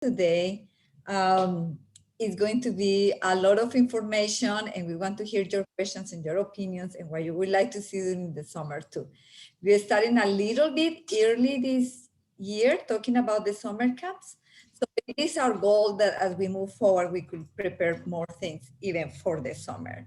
today is going to be a lot of information, and we want to hear your questions and your opinions and what you would like to see in the summer too. We're starting a little bit early this year talking about the summer camps. So it is our goal that as we move forward, we could prepare more things even for the summer.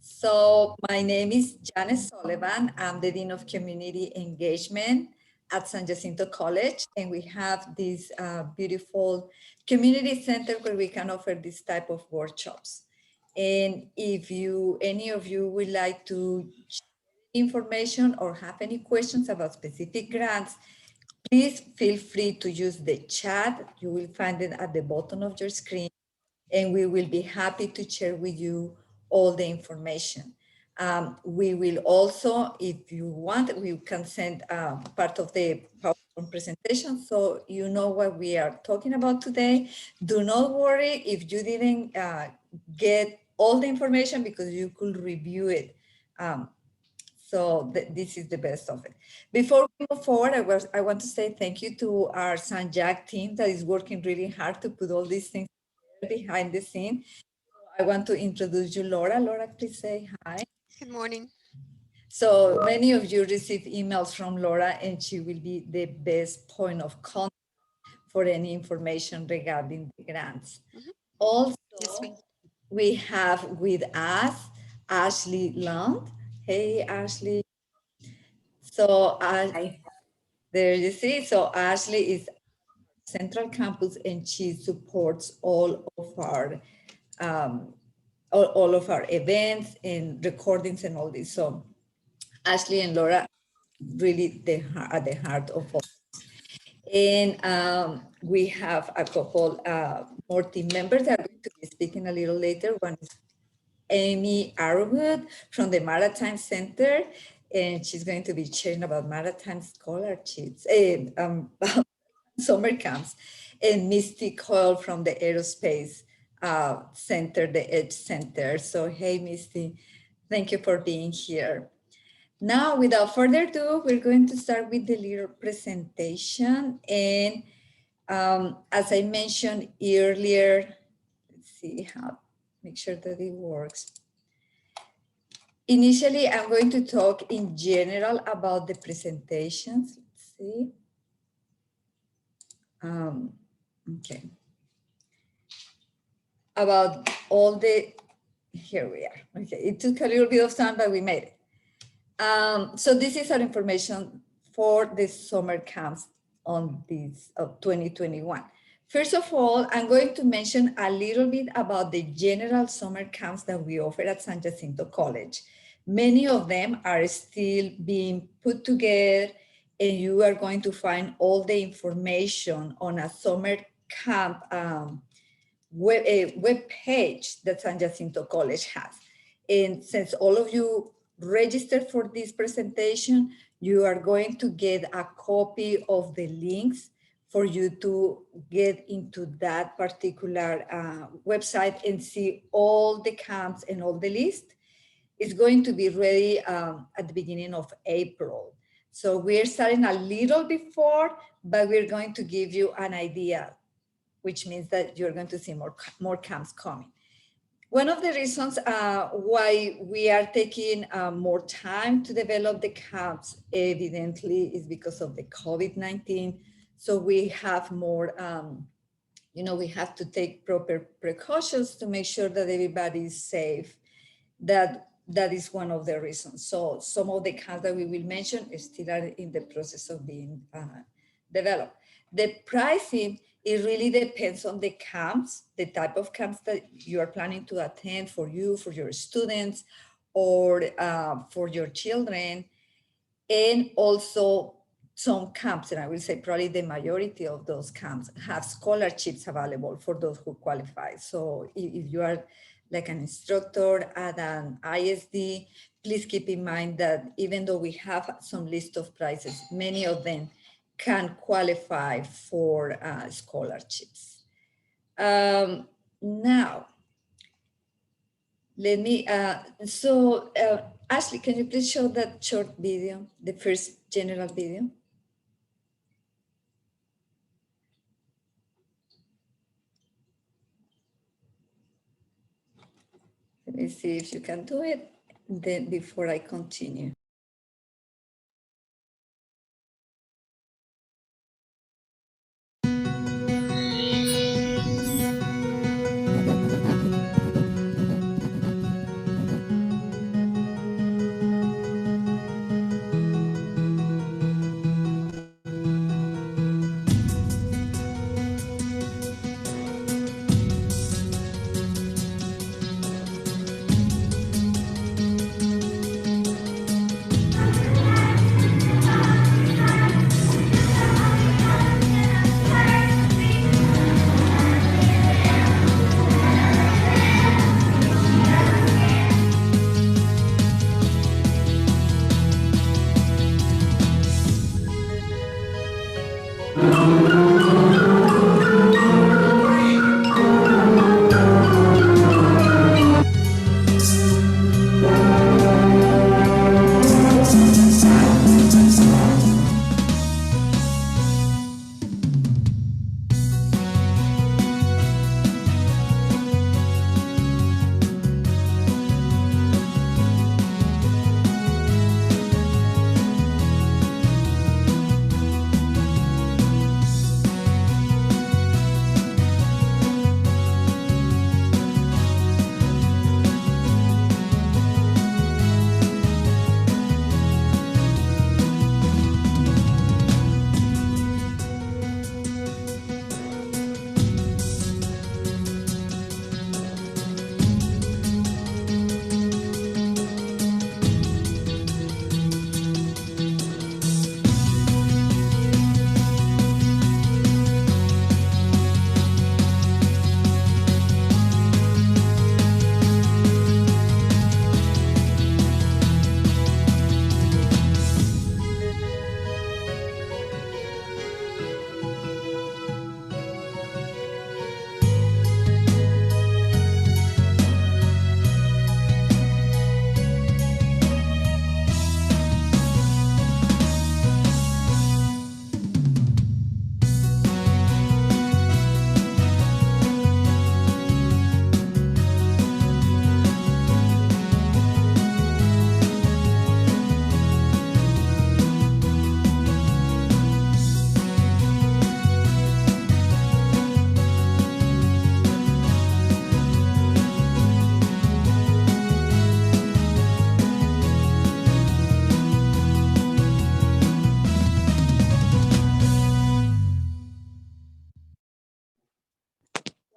So my name is Janice Sullivan. I'm the Dean of Community Engagement at San Jacinto College, and we have this beautiful community center where we can offer this type of workshops. And if any of you would like to share information or have any questions about specific grants, please feel free to use the chat. You will find it at the bottom of your screen, and we will be happy to share with you all the information. We will also, if you want, we can send part of the PowerPoint presentation so you know what we are talking about today. Do not worry if you didn't get all the information because you could review it. So this is the best of it. Before we move forward, I want to say thank you to our San Jac team that is working really hard to put all these things behind the scene. I want to introduce you, Laura. Laura, please say hi. Good morning. So many of you receive emails from Laura, and she will be the best point of contact for any information regarding the grants. Mhm. Also, Yes, we. we have with us Ashley Lund. Hey, Ashley. So Hi. there you see. So Ashley is Central Campus, and she supports um, all of our events and recordings and all this. So Ashley and Laura really at the heart of all. And we have a couple more team members that are going to be speaking a little later. One is Amy Arrowwood from the Maritime Center, and she's going to be sharing about maritime scholarships and summer camps. And Misty Coyle from the Aerospace Center, the Edge Center. So, hey, Misty, thank you for being here. Now, without further ado, we're going to start with the little presentation. And as I mentioned earlier, let's see how, make sure that it works. Initially, I'm going to talk in general about the presentations. Let's see. Okay. About all the, here we are. Okay, it took a little bit of time, but we made it. So this is our information for the summer camps on this of 2021. First of all, I'm going to mention a little bit about the general summer camps that we offer at San Jacinto College. Many of them are still being put together, and you are going to find all the information on a summer camp web page that San Jacinto College has. And since all of you registered for this presentation, you are going to get a copy of the links for you to get into that particular website and see all the camps and all the list. It's going to be ready at the beginning of April. So we're starting a little before, but we're going to give you an idea, which means that you're going to see more camps coming. One of the reasons why we are taking more time to develop the camps, evidently, is because of the COVID-19. So we have more, we have to take proper precautions to make sure that everybody is safe. That is one of the reasons. So some of the camps that we will mention still are in the process of being developed. The pricing, it really depends on the camps, the type of camps that you are planning to attend for you, for your students, or for your children. And also some camps, and I will say probably the majority of those camps have scholarships available for those who qualify. So if you are like an instructor at an ISD, please keep in mind that even though we have some list of prices, many of them can qualify for scholarships. Now, let me, Ashley, can you please show that short video, the first general video? Let me see if you can do it then before I continue.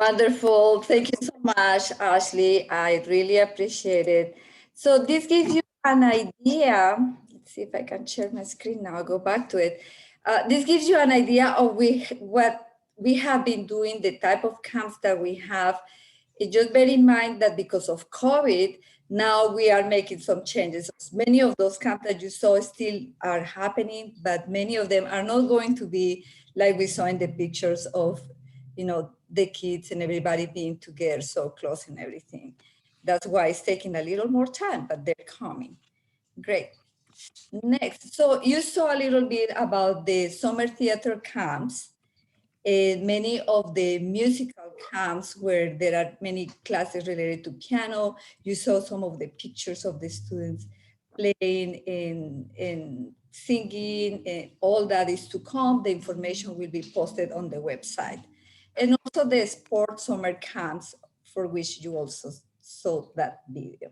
Wonderful. Thank you so much, Ashley. I really appreciate it. So this gives you an idea. Let's see if I can share my screen now. I'll go back to it. This gives you an idea of what we have been doing, the type of camps that we have. Just bear in mind that because of COVID, now we are making some changes. Many of those camps that you saw still are happening, but many of them are not going to be like we saw in the pictures of, the kids and everybody being together so close and everything. That's why it's taking a little more time, but they're coming. Great. Next, so you saw a little bit about the summer theater camps. Many of the musical camps where there are many classes related to piano. You saw some of the pictures of the students playing and singing, and all that is to come. The information will be posted on the website. And also the sports summer camps for which you also saw that video.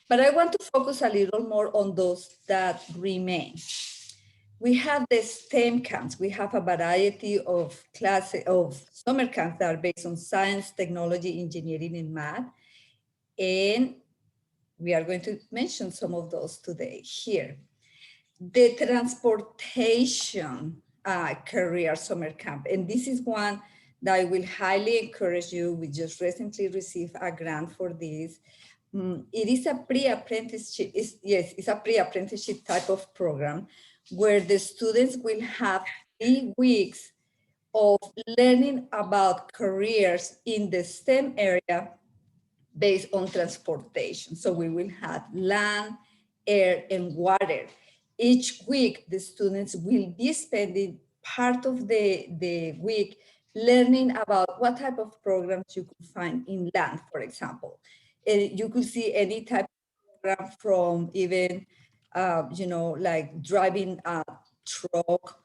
But I want to focus a little more on those that remain. We have the STEM camps. We have a variety of classes of summer camps that are based on science, technology, engineering, and math. And we are going to mention some of those today here. The transportation career summer camp. And this is one that I will highly encourage you. We just recently received a grant for this. It is a pre-apprenticeship. It's a pre-apprenticeship type of program where the students will have 3 weeks of learning about careers in the STEM area based on transportation. So we will have land, air, and water. Each week, the students will be spending part of the week learning about what type of programs you could find in land, for example. You could see any type of program from even, you know, like driving a truck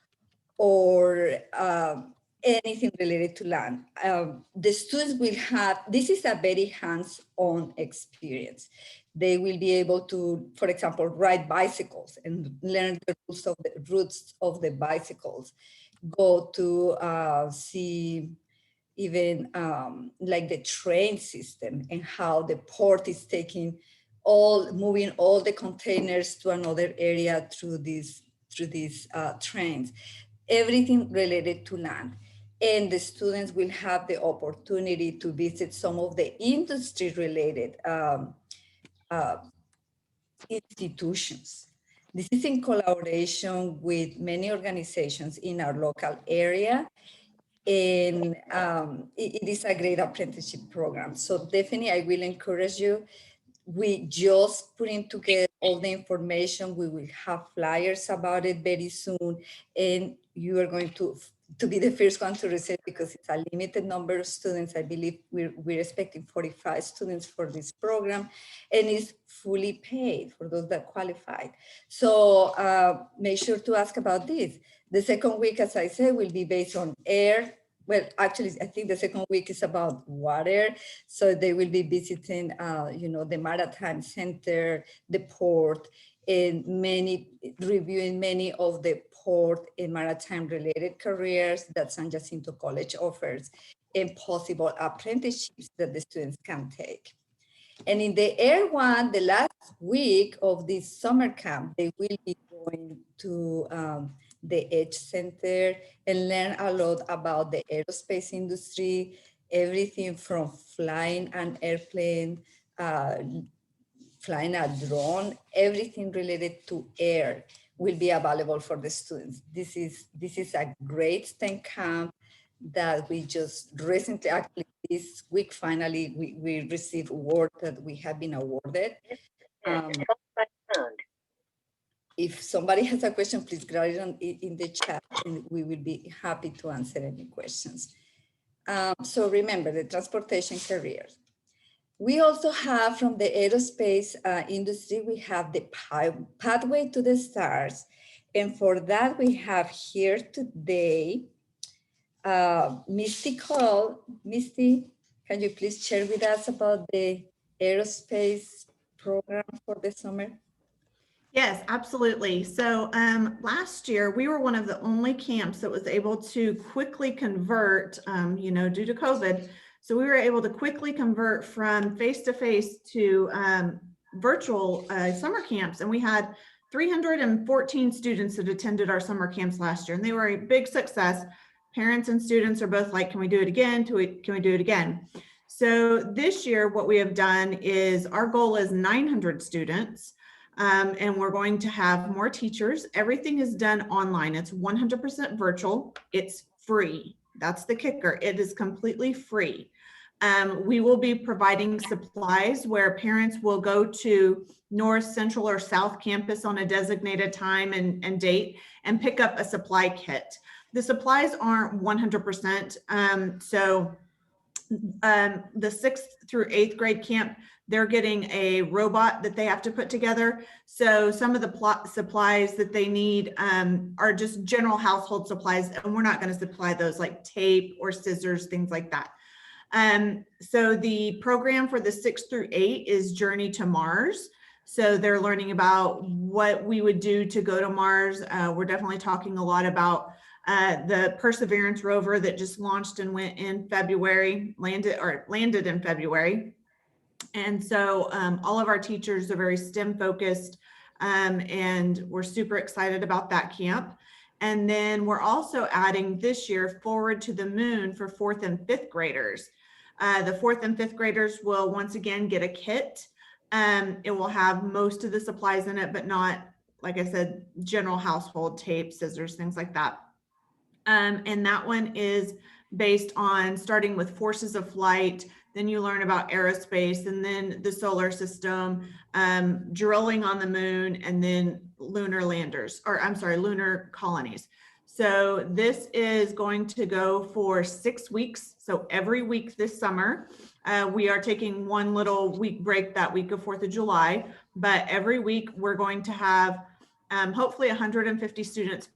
or anything related to land. The students will have, this is a very hands-on experience. They will be able to, for example, ride bicycles and learn the routes of the bicycles, go to see even like the train system and how the port is moving all the containers to another area through these trains, everything related to land. And the students will have the opportunity to visit some of the industry related uh, institutions. This is in collaboration with many organizations in our local area, and it is a great apprenticeship program. So definitely I will encourage you. We just putting together all the information. We will have flyers about it very soon, and you are going to be the first one to receive, because it's a limited number of students. I believe we're expecting 45 students for this program, and it's fully paid for those that qualified. So make sure to ask about this. The second week, as I said, will be based on air. Well, actually, I think the second week is about water. So they will be visiting, you know, the Maritime Center, the port, and reviewing many of the port and maritime related careers that San Jacinto College offers, and possible apprenticeships that the students can take. And in the Air One, the last week of this summer camp, they will be going to the Edge Center and learn a lot about the aerospace industry, everything from flying an airplane, flying a drone, everything related to air will be available for the students. This is a great STEM camp that we just recently, actually this week, finally, we received word that we have been awarded. If somebody has a question, please write it in the chat and we will be happy to answer any questions. So remember the transportation careers. We also have from the aerospace industry, we have the pathway to the stars. And for that, we have here today, Misty Cole. Misty, can you please share with us about the aerospace program for the summer? Yes, absolutely. So last year, we were one of the only camps that was able to quickly convert, you know, due to COVID. So we were able to quickly convert from face-to-face to virtual summer camps. And we had 314 students that attended our summer camps last year, and they were a big success. Parents and students are both like, can we do it again? Can we do it again? So this year, what we have done is our goal is 900 students. And we're going to have more teachers. Everything is done online. It's 100% virtual. It's free. That's the kicker. It is completely free. We will be providing supplies where parents will go to North, Central, or South Campus on a designated time and date and pick up a supply kit. The supplies aren't 100%. So the 6th through 8th grade camp, they're getting a robot that they have to put together. So some of the supplies that they need are just general household supplies, and we're not going to supply those, like tape or scissors, things like that. So the program for the 6th through 8 is Journey to Mars. So they're learning about what we would do to go to Mars. We're definitely talking a lot about the Perseverance rover that just launched and went in February, landed in February. And so all of our teachers are very STEM focused, and we're super excited about that camp. And then we're also adding this year Forward to the Moon for 4th and 5th graders. The 4th and 5th graders will once again get a kit. It will have most of the supplies in it, but not, like I said, general household tape, scissors, things like that. And that one is based on starting with forces of flight. Then you learn about aerospace, and then the solar system, drilling on the moon, and then lunar landers, or I'm sorry, lunar colonies. So this is going to go for 6 weeks. So every week this summer, we are taking one little week break that week of 4th of July, but every week we're going to have hopefully 150 students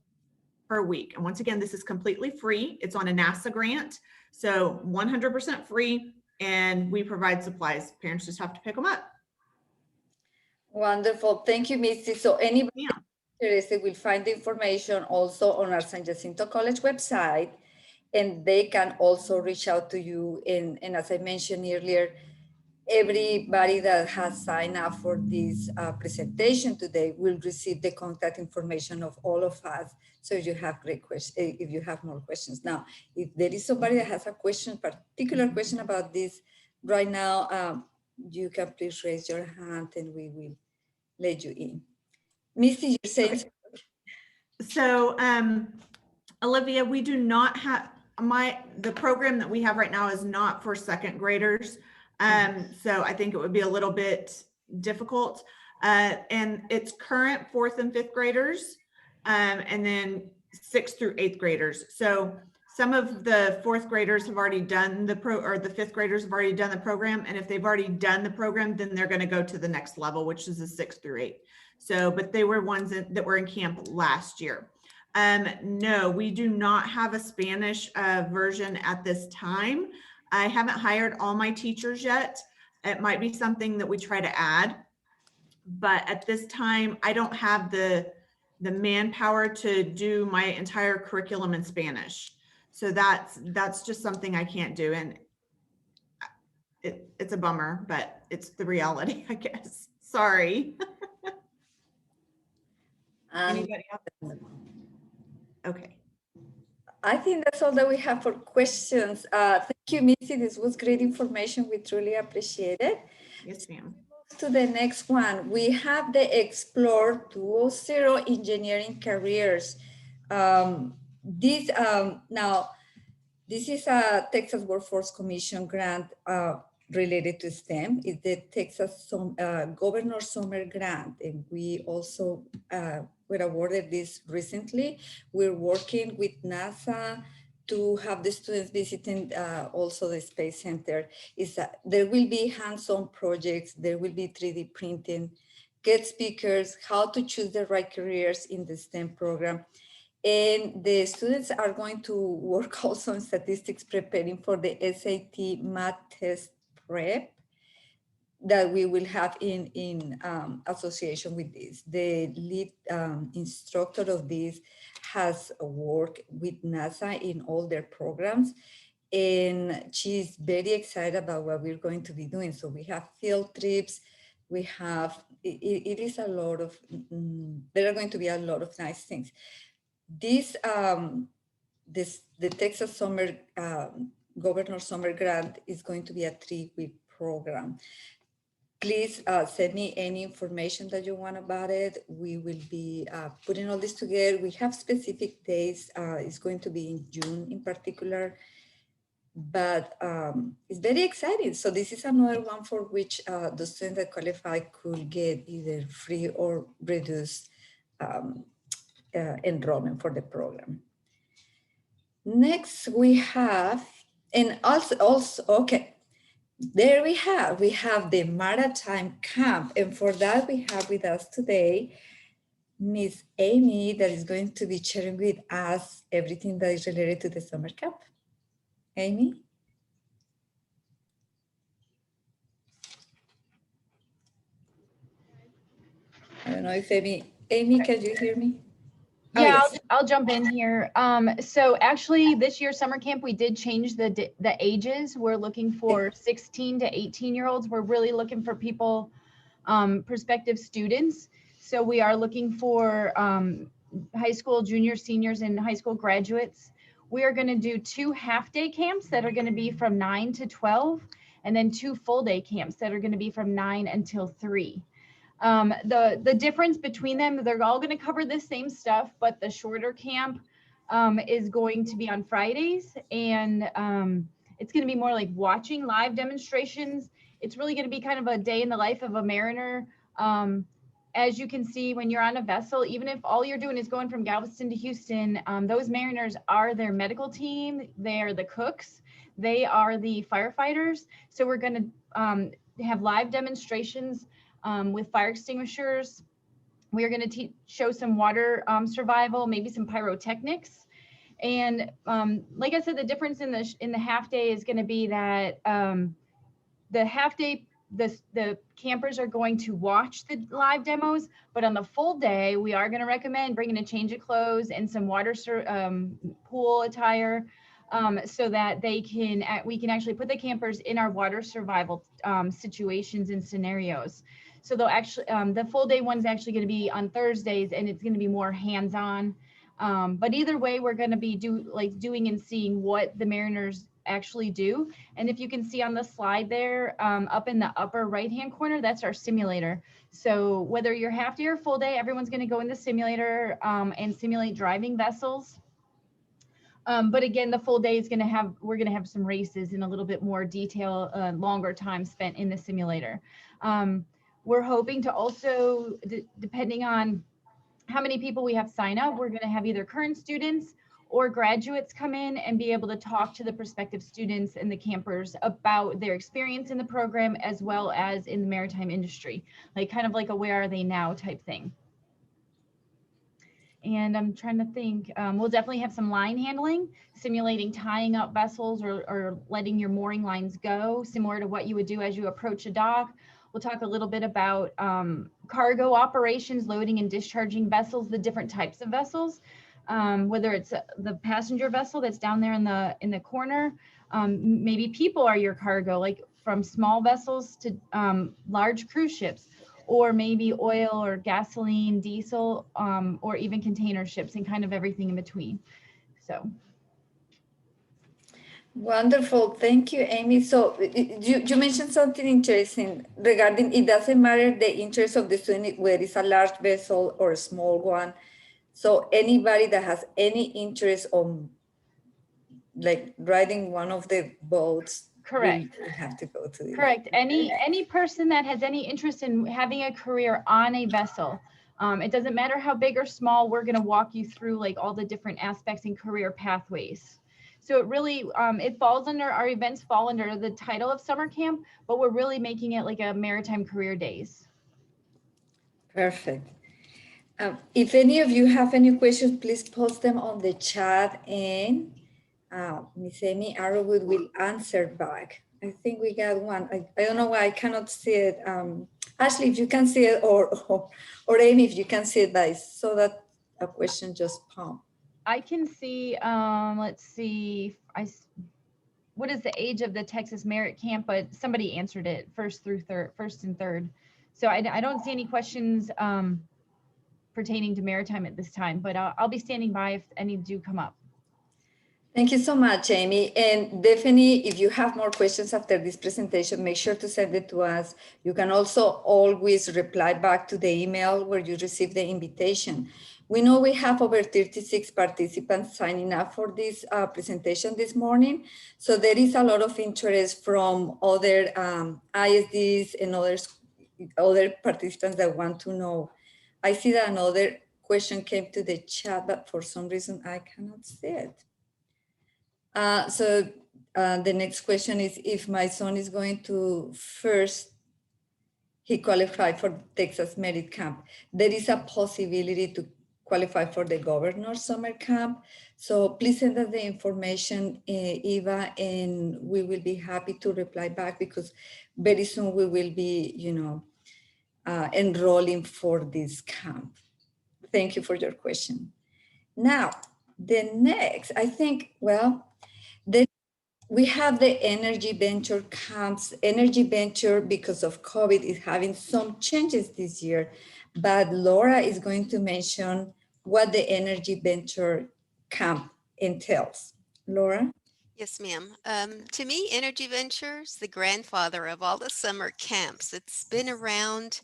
per week. And once again, this is completely free. It's on a NASA grant, so 100% free, and we provide supplies. Parents just have to pick them up. Wonderful. Thank you, Missy. So anybody interested will find the information also on our San Jacinto College website, and they can also reach out to you. And as I mentioned earlier, everybody that has signed up for this presentation today will receive the contact information of all of us. So if you have great questions, if you have more questions. Now, if there is somebody that has a question, particular question about this right now, you can please raise your hand and we will let you in. Missy, you're saying? Okay. So, Olivia, we do not have the program that we have right now is not for second graders. So I think it would be a little bit difficult. And it's current 4th and 5th graders, and then 6th through 8th graders. So some of the 4th graders have already done the 5th graders have already done the program. And if they've already done the program, then they're going to go to the next level, which is the 6th through 8th. So, but they were ones that were in camp last year. No, we do not have a Spanish version at this time. I haven't hired all my teachers yet. It might be something that we try to add, but at this time, I don't have the manpower to do my entire curriculum in Spanish. So that's just something I can't do. And it's a bummer, but it's the reality, I guess. Sorry. Anybody else? Okay. I think that's all that we have for questions. Thank you, Missy. This was great information. We truly appreciate it. Yes, ma'am. To the next one, we have the Explore 2.0 Engineering Careers. Now, this is a Texas Workforce Commission grant related to STEM. It's the Texas Governor Summer Grant, and we also were awarded this recently. We're working with NASA to have the students visiting also the Space Center. There will be hands-on projects, there will be 3D printing, guest speakers, how to choose the right careers in the STEM program. And the students are going to work also on statistics, preparing for the SAT math test prep that we will have in association with this. The lead instructor of this has worked with NASA in all their programs, and she's very excited about what we're going to be doing. So we have field trips, we have, it is a lot of, there are going to be a lot of nice things. This, the Texas Summer, Governor Summer Grant is going to be a 3-week program. Please send me any information that you want about it. We will be putting all this together. We have specific days. It's going to be in June in particular, but it's very exciting. So this is another one for which the students that qualify could get either free or reduced enrollment for the program. Next we have, and also okay, there we have the Maritime Camp, and for that we have with us today Miss Amy, that is going to be sharing with us everything that is related to the summer camp. Amy? I don't know if Amy, can you hear me? Yeah, oh, yes. I'll jump in here. So actually this year summer camp, we did change the ages. We're looking for 16 to 18-year-olds. We're really looking for people, prospective students. So we are looking for high school juniors, seniors, and high school graduates. We are gonna do 2 half-day camps that are gonna be from 9 to 12, and then 2 full-day camps that are gonna be from 9 until 3. The difference between them, they're all going to cover the same stuff, but the shorter camp is going to be on Fridays, and it's going to be more like watching live demonstrations. It's really going to be kind of a day in the life of a mariner, as you can see, when you're on a vessel, even if all you're doing is going from Galveston to Houston, those mariners are their medical team, they are the cooks, they are the firefighters. So we're going to have live demonstrations with fire extinguishers. We are going to show some water survival, maybe some pyrotechnics. And like I said, the difference in the half day is going to be that the half day, the campers are going to watch the live demos, but on the full day, we are going to recommend bringing a change of clothes and some water pool attire, so that we can actually put the campers in our water survival situations and scenarios. So they'll actually, the full day one's actually going to be on Thursdays, and it's going to be more hands-on. But either way, we're going to be doing and seeing what the mariners actually do. And if you can see on the slide there, up in the upper right-hand corner, that's our simulator. So whether you're half day or full day, everyone's going to go in the simulator and simulate driving vessels. But again, the full day is we're going to have some races in a little bit more detail, longer time spent in the simulator. We're hoping to also, depending on how many people we have sign up, we're going to have either current students or graduates come in and be able to talk to the prospective students and the campers about their experience in the program, as well as in the maritime industry, kind of like a where are they now type thing. And I'm trying to think, we'll definitely have some line handling, simulating tying up vessels or letting your mooring lines go, similar to what you would do as you approach a dock. We'll talk a little bit about cargo operations, loading and discharging vessels, the different types of vessels, whether it's the passenger vessel that's down there in the corner. Maybe people are your cargo, like from small vessels to large cruise ships, or maybe oil or gasoline, diesel, or even container ships, and kind of everything in between. So. Wonderful. Thank you, Amy. So you mentioned something interesting regarding it doesn't matter the interest of the student, whether it's a large vessel or a small one. So anybody that has any interest on riding one of the boats, Correct. will have to go to it. Correct. Any person that has any interest in having a career on a vessel, it doesn't matter how big or small, we're going to walk you through all the different aspects and career pathways. So it really, it falls under, our events fall under the title of summer camp, but we're really making it like a maritime career days. Perfect. If any of you have any questions, please post them on the chat, and Miss Amy Arrowwood will answer back. I think we got one. I don't know why I cannot see it. Ashley, if you can see it, or Amy, if you can see it, I saw that a question just popped. I can see, let's see, what is the age of the Texas Merit Camp? But somebody answered it first and third. So I don't see any questions pertaining to maritime at this time, but I'll be standing by if any do come up. Thank you so much, Amy. And definitely, if you have more questions after this presentation, make sure to send it to us. You can also always reply back to the email where you received the invitation. We know we have over 36 participants signing up for this presentation this morning. So there is a lot of interest from other ISDs and other participants that want to know. I see that another question came to the chat, but for some reason I cannot see it. So the next question is, if my son is going to he qualified for Texas Merit Camp, there is a possibility to qualify for the governor's summer camp. So please send us the information, Eva, and we will be happy to reply back, because very soon we will be, enrolling for this camp. Thank you for your question. Now, the next, I think, we have the Energy Venture camps. Energy Venture, because of COVID, is having some changes this year, but Laura is going to mention what the Energy Venture camp entails. Laura? Yes, ma'am. To me, Energy Ventures, the grandfather of all the summer camps. It's been around.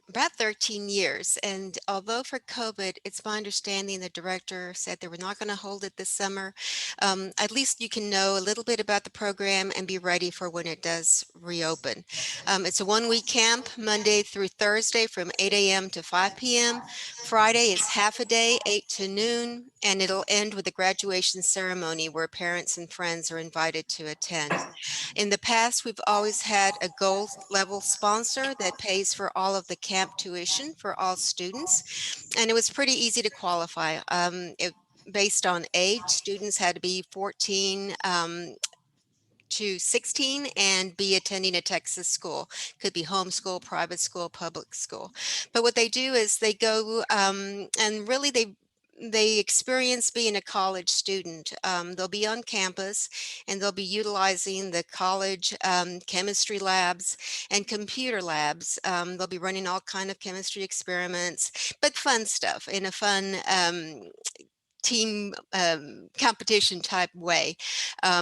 about 13 years. And although for COVID, it's my understanding the director said they were not going to hold it this summer, at least you can know a little bit about the program and be ready for when it does reopen. It's a 1-week camp, Monday through Thursday from 8 a.m. to 5 p.m. Friday is half a day, 8 to noon, and it'll end with a graduation ceremony where parents and friends are invited to attend. In the past, we've always had a gold level sponsor that pays for all of the camp tuition for all students, and it was pretty easy to qualify. Based on age, students had to be 14 to 16 and be attending a Texas school. Could be homeschool, private school, public school. But what they do is they go and really they experience being a college student. They'll be on campus and they'll be utilizing the college chemistry labs and computer labs. They'll be running all kind of chemistry experiments, but fun stuff in a fun team competition type way.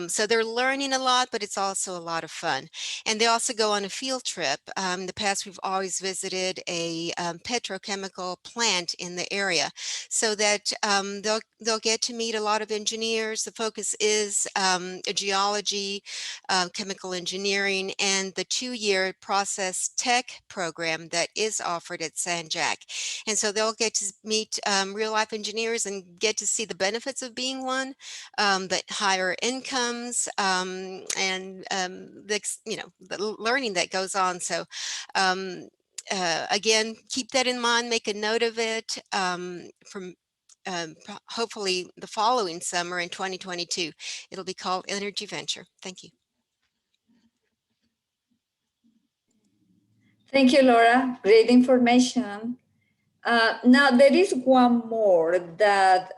So they're learning a lot, but it's also a lot of fun. And they also go on a field trip. In the past, we've always visited a petrochemical plant in the area so that they'll get to meet a lot of engineers. The focus is geology, chemical engineering, and the 2-year process tech program that is offered at San Jac. And so they'll get to meet real life engineers and get to see the benefits of being one, the higher incomes, and the learning that goes on. So again, keep that in mind, make a note of it from hopefully the following summer in 2022. It'll be called Energy Venture. Thank you. Thank you, Laura. Great information. Now, there is one more that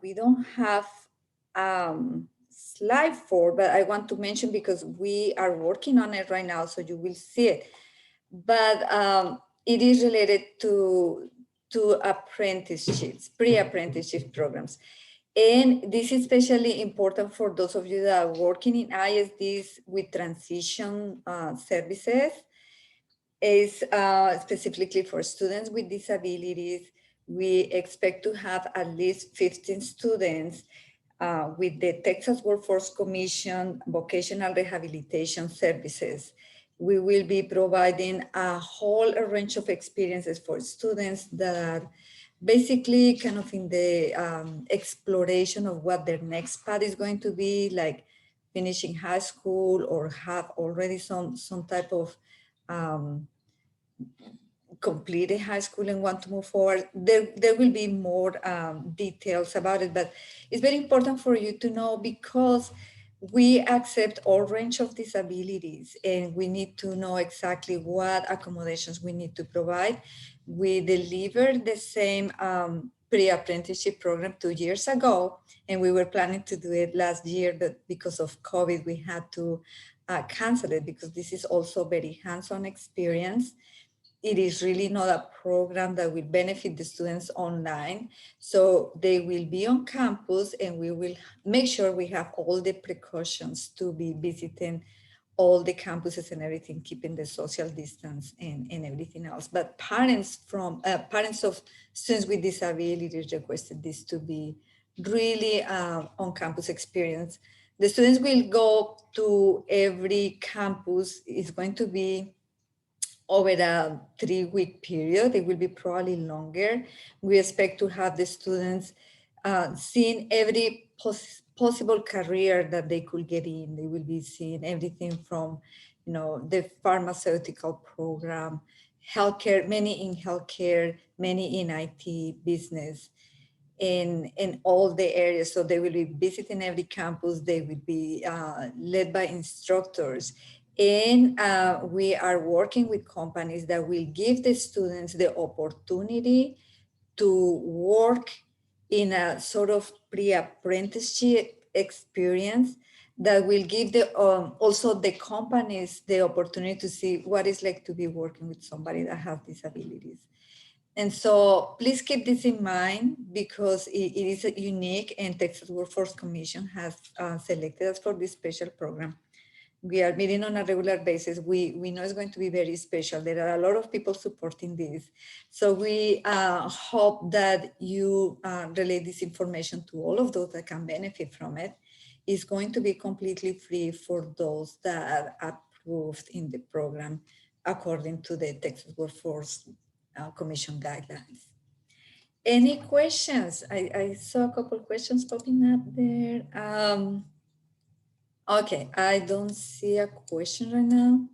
we don't have slide for, but I want to mention because we are working on it right now, so you will see it. But it is related to apprenticeships, pre-apprenticeship programs. And this is especially important for those of you that are working in ISDs with transition services. Is specifically for students with disabilities. We expect to have at least 15 students with the Texas Workforce Commission Vocational Rehabilitation Services. We will be providing a whole range of experiences for students that are basically kind of in the exploration of what their next path is going to be, like finishing high school or have already some type of completed high school and want to move forward. There will be more details about it, but it's very important for you to know because we accept all range of disabilities and we need to know exactly what accommodations we need to provide. We delivered the same pre-apprenticeship program 2 years ago, and we were planning to do it last year, but because of COVID, we had to cancel it because this is also very hands-on experience. It is really not a program that will benefit the students online. So they will be on campus and we will make sure we have all the precautions to be visiting all the campuses and everything, keeping the social distance and everything else. But parents of students with disabilities requested this to be really on-campus experience. The students will go to every campus. It's going to be over a 3-week period. It will be probably longer. We expect to have the students seeing every possible career that they could get in. They will be seeing everything from, the pharmaceutical program, healthcare, many in healthcare, many in IT, business, in all the areas. So they will be visiting every campus. They will be led by instructors. And we are working with companies that will give the students the opportunity to work in a sort of pre-apprenticeship experience that will give the also the companies the opportunity to see what it's like to be working with somebody that has disabilities. And so please keep this in mind because it is unique, and Texas Workforce Commission has selected us for this special program. We are meeting on a regular basis. We know it's going to be very special. There are a lot of people supporting this. So we hope that you relay this information to all of those that can benefit from it. It's going to be completely free for those that are approved in the program according to the Texas Workforce Commission guidelines. Any questions? I saw a couple questions popping up there. Okay, I don't see a question right now.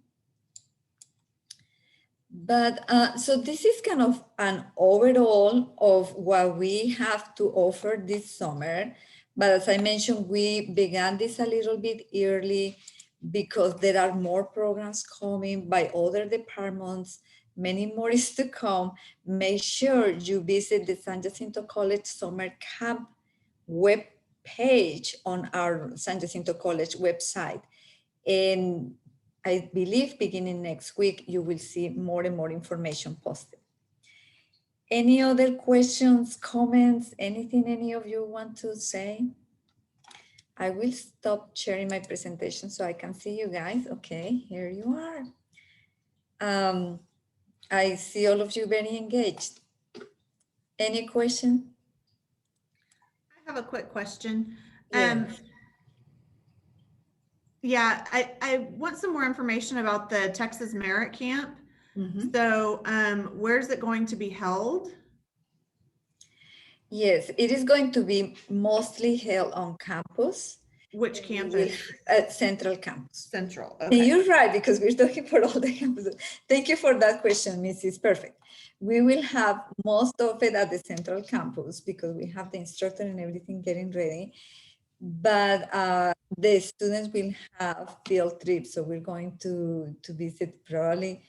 But so this is kind of an overall of what we have to offer this summer. But as I mentioned, we began this a little bit early because there are more programs coming by other departments. Many more is to come. Make sure you visit the San Jacinto College Summer Camp web page on our San Jacinto College website. And I believe beginning next week, you will see more and more information posted. Any other questions, comments, anything any of you want to say? I will stop sharing my presentation so I can see you guys. Okay, here you are. I see all of you very engaged. Any question? I have a quick question. Yes. Yeah, I want some more information about the Texas Merit Camp. Mm-hmm. So where's it going to be held? Yes, it is going to be mostly held on campus. Which campus? At Central Campus. Central. Okay. And you're right, because we're talking for all the campuses. Thank you for that question, Mrs. Perfect. We will have most of it at the Central Campus because we have the instructor and everything getting ready. But the students will have field trips. So we're going to visit probably,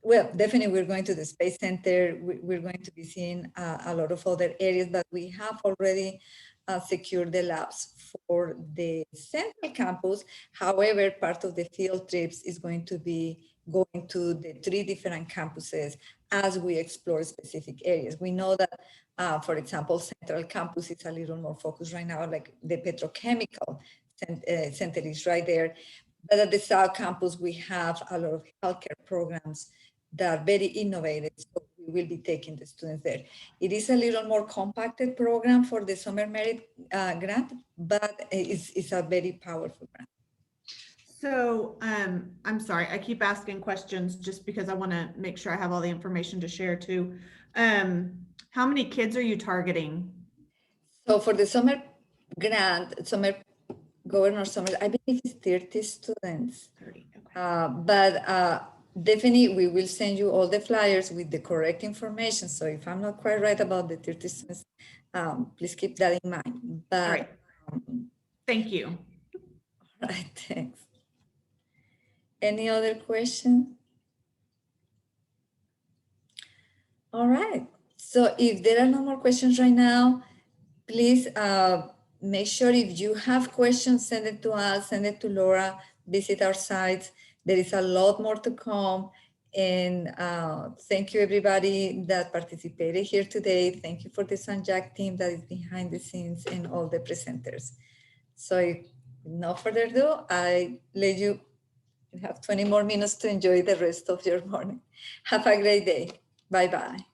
well, definitely we're going to the Space Center. We're going to be seeing a lot of other areas, but we have already secured the labs for the Central Campus. However, part of the field trips is going to be going to the 3 different campuses as we explore specific areas. We know that, for example, Central Campus is a little more focused right now, like the petrochemical center is right there. But at the South Campus, we have a lot of healthcare programs that are very innovative. So we will be taking the students there. It is a little more compacted program for the Summer Merit grant, but it's a very powerful grant. So I'm sorry, I keep asking questions just because I want to make sure I have all the information to share too. How many kids are you targeting? So for the summer grant, Governor Summer, I believe it's 30 students. 30, okay. But definitely we will send you all the flyers with the correct information. So if I'm not quite right about the 30 students, please keep that in mind. But, all right. Thank you. All right, thanks. Any other question? All right. So if there are no more questions right now, please make sure if you have questions, send it to us, send it to Laura, visit our sites. There is a lot more to come. And thank you everybody that participated here today. Thank you for the San Jac team that is behind the scenes and all the presenters. So if no further ado, I let you have 20 more minutes to enjoy the rest of your morning. Have a great day. Bye-bye.